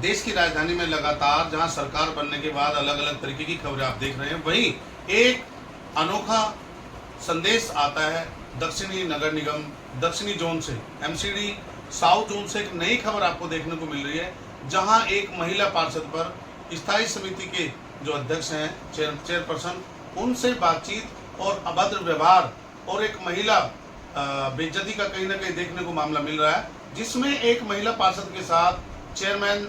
देश की राजधानी में लगातार जहां सरकार बनने के बाद अलग अलग तरीके की खबरें आप देख रहे हैं, वहीं एक अनोखा संदेश आता है दक्षिणी नगर निगम दक्षिणी जोन से, एमसीडी साउथ जोन से एक नई खबर आपको देखने को मिल रही है, जहां एक महिला पार्षद पर स्थायी समिति के जो अध्यक्ष हैं, चेयरपर्सन, उनसे बातचीत और अभद्र व्यवहार और एक महिला बेइज्जती का कहीं ना कहीं देखने को मामला मिल रहा है, जिसमें एक महिला पार्षद के साथ चेयरमैन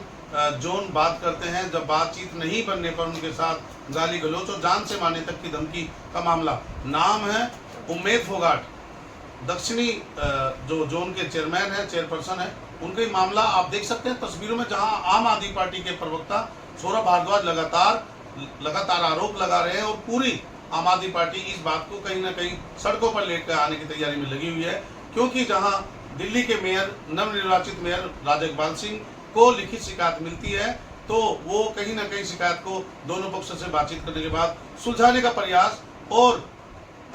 जोन बात करते हैं। जब बातचीत नहीं बनने पर उनके साथ गाली गलौच और जान से मारने तक की धमकी का मामला। नाम है उम्मेद फोगाट, दक्षिणी जो जोन के चेयरमैन है, चेयरपर्सन है, उनका ही मामला आप देख सकते हैं तस्वीरों में, जहां आम आदमी पार्टी के प्रवक्ता सौरभ भारद्वाज लगातार आरोप लगा रहे हैं और पूरी आम आदमी पार्टी इस बात को कहीं ना कहीं सड़कों पर लेकर आने की तैयारी में लगी हुई है, क्योंकि जहां दिल्ली के मेयर, नवनिर्वाचित मेयर राजा इकबाल सिंह को लिखित शिकायत मिलती है, तो वो कहीं ना कहीं शिकायत को दोनों पक्षों से बातचीत करने के बाद सुलझाने का प्रयास और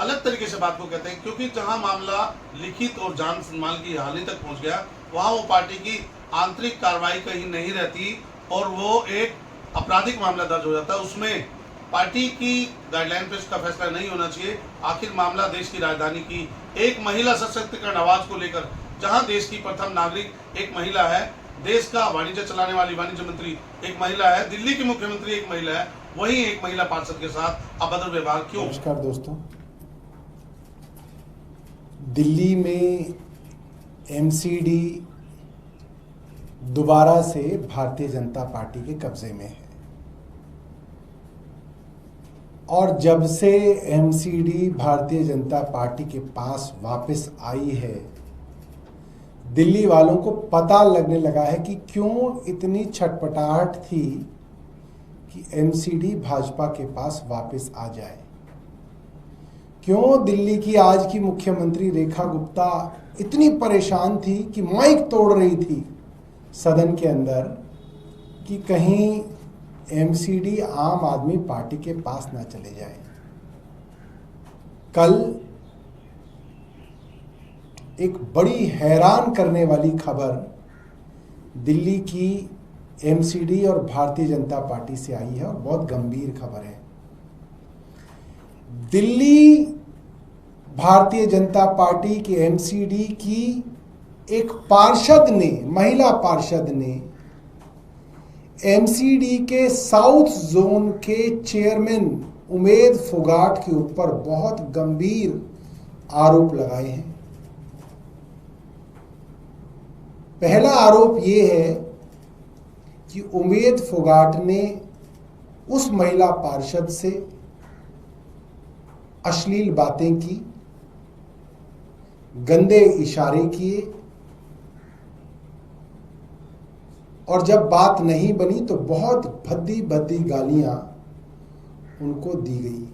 अलग तरीके से बात को कहते हैं, क्योंकि जहां मामला लिखित और जान माल की हानि तक पहुंच गया, वहां वो पार्टी की आंतरिक कार्रवाई कहीं नहीं रहती और वो एक आपराधिक मामला दर्ज हो जाता है। उसमें पार्टी की गाइडलाइन पे इसका फैसला नहीं होना चाहिए। आखिर मामला देश की राजधानी की एक महिला सशक्तिकरण आवाज को लेकर, जहां देश की प्रथम नागरिक एक महिला है, देश का वाणिज्य चलाने वाली वाणिज्य मंत्री एक महिला है, दिल्ली की मुख्यमंत्री एक महिला है, वहीं एक महिला पार्षद के साथ अभद्र व्यवहार क्यों? नमस्कार दोस्तों, दिल्ली में एमसीडी दोबारा से भारतीय जनता पार्टी के कब्जे में है और जब से एमसीडी भारतीय जनता पार्टी के पास वापस आई है, दिल्ली वालों को पता लगने लगा है कि क्यों इतनी छटपटाहट थी कि एमसीडी भाजपा के पास वापस आ जाए। क्यों दिल्ली की आज की मुख्यमंत्री रेखा गुप्ता इतनी परेशान थी कि माइक तोड़ रही थी सदन के अंदर कि कहीं एमसीडी आम आदमी पार्टी के पास ना चले जाए। कल एक बड़ी हैरान करने वाली खबर दिल्ली की एमसीडी और भारतीय जनता पार्टी से आई है और बहुत गंभीर खबर है। दिल्ली भारतीय जनता पार्टी की एमसीडी की एक पार्षद ने, महिला पार्षद ने एमसीडी के साउथ जोन के चेयरमैन उम्मेद फोगाट के ऊपर बहुत गंभीर आरोप लगाए हैं। पहला आरोप ये है कि उम्मेद फोगाट ने उस महिला पार्षद से अश्लील बातें की, गंदे इशारे किए और जब बात नहीं बनी तो बहुत भद्दी भद्दी गालियां उनको दी गई।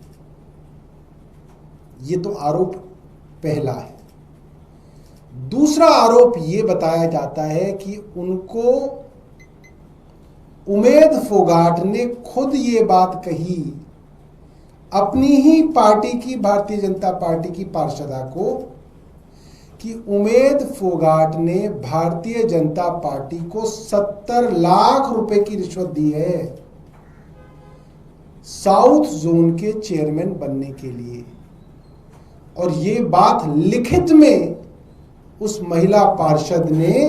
ये तो आरोप पहला है। दूसरा आरोप ये बताया जाता है कि उनको उम्मेद फोगाट ने खुद ये बात कही अपनी ही पार्टी की, भारतीय जनता पार्टी की पार्षदा को, कि उम्मेद फोगाट ने भारतीय जनता पार्टी को 70 लाख रुपए की रिश्वत दी है साउथ जोन के चेयरमैन बनने के लिए। और ये बात लिखित में उस महिला पार्षद ने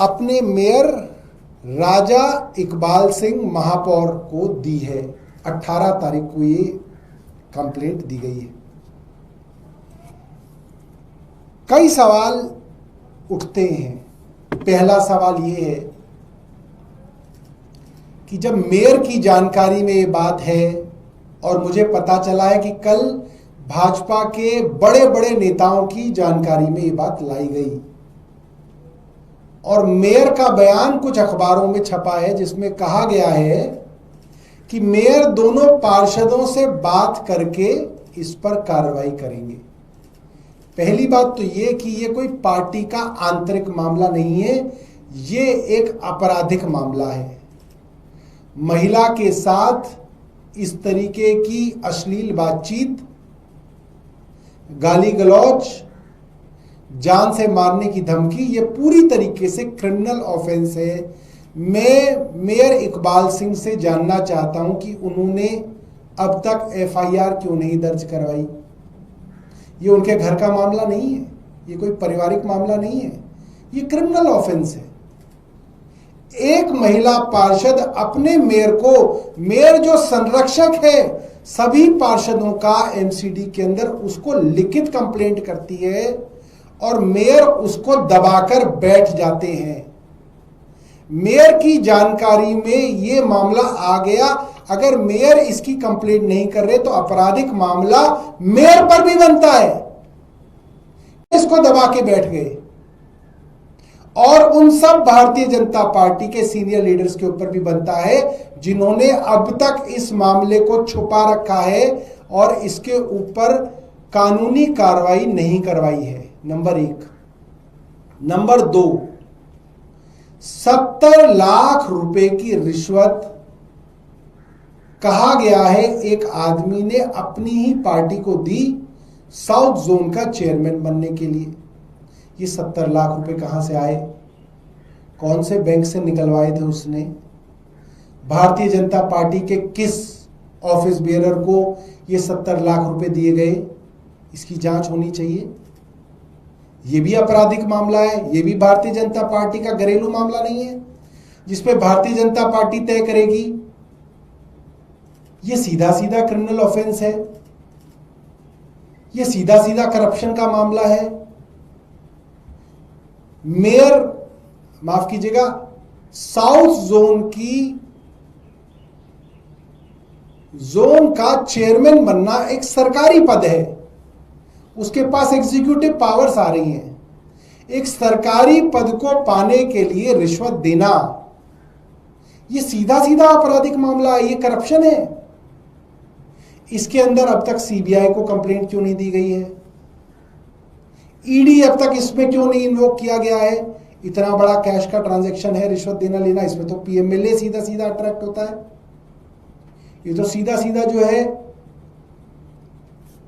अपने मेयर राजा इकबाल सिंह महापौर को दी है। 18 तारीख को ये कंप्लेंट दी गई है। कई सवाल उठते हैं। पहला सवाल ये है कि जब मेयर की जानकारी में ये बात है और मुझे पता चला है कि कल भाजपा के बड़े बड़े नेताओं की जानकारी में ये बात लाई गई और मेयर का बयान कुछ अखबारों में छपा है जिसमें कहा गया है कि मेयर दोनों पार्षदों से बात करके इस पर कार्रवाई करेंगे। पहली बात तो ये कि ये कोई पार्टी का आंतरिक मामला नहीं है, ये एक आपराधिक मामला है। महिला के साथ इस तरीके की अश्लील बातचीत, गाली गलौज, जान से मारने की धमकी, ये पूरी तरीके से क्रिमिनल ऑफेंस है। मैं मेयर इकबाल सिंह से जानना चाहता हूं कि उन्होंने अब तक एफआईआर क्यों नहीं दर्ज करवाई। ये उनके घर का मामला नहीं है, ये कोई पारिवारिक मामला नहीं है, ये क्रिमिनल ऑफेंस है। एक महिला पार्षद अपने मेयर को, मेयर जो संरक्षक है सभी पार्षदों का एमसीडी के अंदर, उसको लिखित कंप्लेंट करती है और मेयर उसको दबाकर बैठ जाते हैं। मेयर की जानकारी में ये मामला आ गया। अगर मेयर इसकी कंप्लेंट नहीं कर रहे तो आपराधिक मामला मेयर पर भी बनता है। इसको दबा के बैठ गए और उन सब भारतीय जनता पार्टी के सीनियर लीडर्स के ऊपर भी बनता है जिन्होंने अब तक इस मामले को छुपा रखा है और इसके ऊपर कानूनी कार्रवाई नहीं करवाई है। नंबर 1। नंबर 2, 70 लाख रुपए की रिश्वत कहा गया है एक आदमी ने अपनी ही पार्टी को दी साउथ जोन का चेयरमैन बनने के लिए। ये 70 लाख रुपए कहां से आए, कौन से बैंक से निकलवाए थे उसने, भारतीय जनता पार्टी के किस ऑफिस बेयरर को ये 70 लाख रुपए दिए गए, इसकी जांच होनी चाहिए। ये भी आपराधिक मामला है, ये भी भारतीय जनता पार्टी का घरेलू मामला नहीं है जिसपे भारतीय जनता पार्टी तय करेगी। ये सीधा सीधा क्रिमिनल ऑफेंस है, ये सीधा सीधा करप्शन का मामला है। मेयर, माफ कीजिएगा, साउथ जोन का चेयरमैन बनना एक सरकारी पद है, उसके पास एग्जीक्यूटिव पावर्स आ रही हैं। एक सरकारी पद को पाने के लिए रिश्वत देना, ये सीधा सीधा आपराधिक मामला है, ये करप्शन है। इसके अंदर अब तक सीबीआई को कंप्लेंट क्यों नहीं दी गई है, ईडी अब तक इसमें क्यों नहीं इन्वोक किया गया है। इतना बड़ा कैश का ट्रांजैक्शन है, रिश्वत देना लेना, इसमें तो पीएमएलए सीधा सीधा अट्रैक्ट होता है। ये तो सीधा सीधा जो है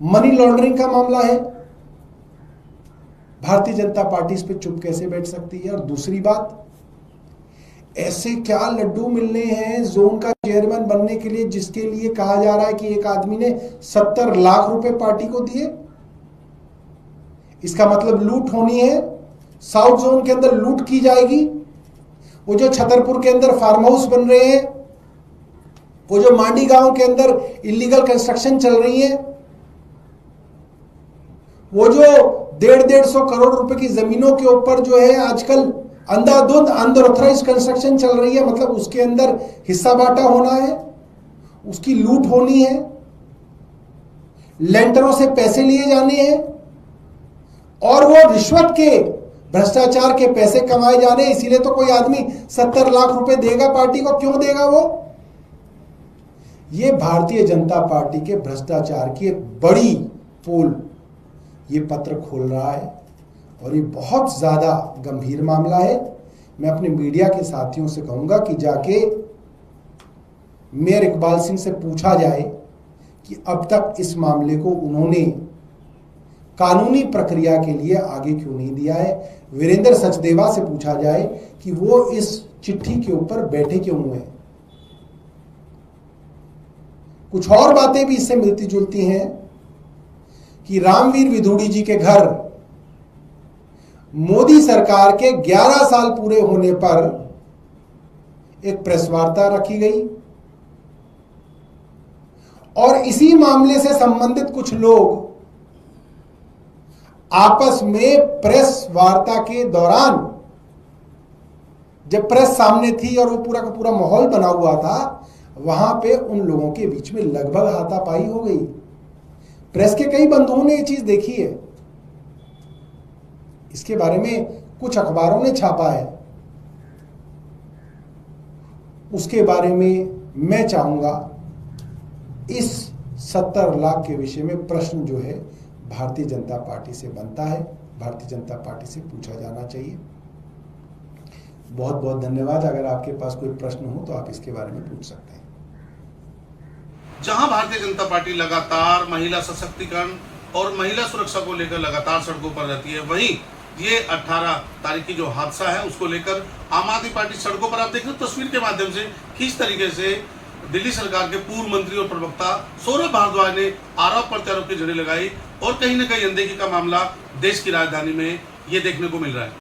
मनी लॉन्ड्रिंग का मामला है। भारतीय जनता पार्टी इस पे चुप कैसे बैठ सकती है। और दूसरी बात, ऐसे क्या लड्डू मिलने हैं जोन का चेयरमैन बनने के लिए जिसके लिए कहा जा रहा है कि एक आदमी ने 70 लाख रुपए पार्टी को दिए। इसका मतलब लूट होनी है, साउथ जोन के अंदर लूट की जाएगी। वो जो छतरपुर के अंदर फार्म हाउस बन रहे हैं, वो जो मांडी गांव के अंदर इलीगल कंस्ट्रक्शन चल रही है, वो जो 150 करोड़ रुपए की जमीनों के ऊपर जो है आजकल अंधाधुंध अनऑथराइज्ड कंस्ट्रक्शन चल रही है, मतलब उसके अंदर हिस्सा बांटा होना है, उसकी लूट होनी है, लेंटरों से पैसे लिए जाने हैं और वो रिश्वत के, भ्रष्टाचार के पैसे कमाए जाने। इसीलिए तो कोई आदमी 70 लाख रुपए देगा पार्टी को, क्यों देगा वो। ये भारतीय जनता पार्टी के भ्रष्टाचार की एक बड़ी पोल ये पत्र खोल रहा है और ये बहुत ज्यादा गंभीर मामला है। मैं अपने मीडिया के साथियों से कहूंगा कि जाके मेयर इकबाल सिंह से पूछा जाए कि अब तक इस मामले को उन्होंने कानूनी प्रक्रिया के लिए आगे क्यों नहीं दिया है। वीरेंद्र सचदेवा से पूछा जाए कि वो इस चिट्ठी के ऊपर बैठे क्यों हुए हैं। कुछ और बातें भी इससे मिलती जुलती हैं कि रामवीर विधूड़ी जी के घर मोदी सरकार के 11 साल पूरे होने पर एक प्रेस वार्ता रखी गई और इसी मामले से संबंधित कुछ लोग आपस में प्रेस वार्ता के दौरान, जब प्रेस सामने थी और वो पूरा का पूरा माहौल बना हुआ था, वहां पे उन लोगों के बीच में लगभग हाथापाई हो गई। प्रेस के कई बंधुओं ने ये चीज देखी है, इसके बारे में कुछ अखबारों ने छापा है। उसके बारे में मैं चाहूंगा इस 70 लाख के विषय में प्रश्न जो है भारतीय जनता पार्टी से बनता है, भारतीय जनता पार्टी से पूछा जाना चाहिए। बहुत बहुत धन्यवाद। अगर आपके पास कोई प्रश्न हो तो आप इसके बारे में पूछ सकते हैं। जहां भारतीय जनता पार्टी लगातार महिला सशक्तिकरण और महिला सुरक्षा को लेकर लगातार सड़कों पर रहती है। वहीं ये 18 तारीख की जो हादसा है उसको लेकर आम आदमी पार्टी सड़कों पर, आप देख रहे हो तस्वीर के माध्यम से किस तरीके से दिल्ली सरकार के पूर्व मंत्री और प्रवक्ता सौरभ भारद्वाज ने आरोप प्रत्यारोप की झड़ी लगाई और कहीं ना कहीं अनदेखी का मामला देश की राजधानी में ये देखने को मिल रहा है।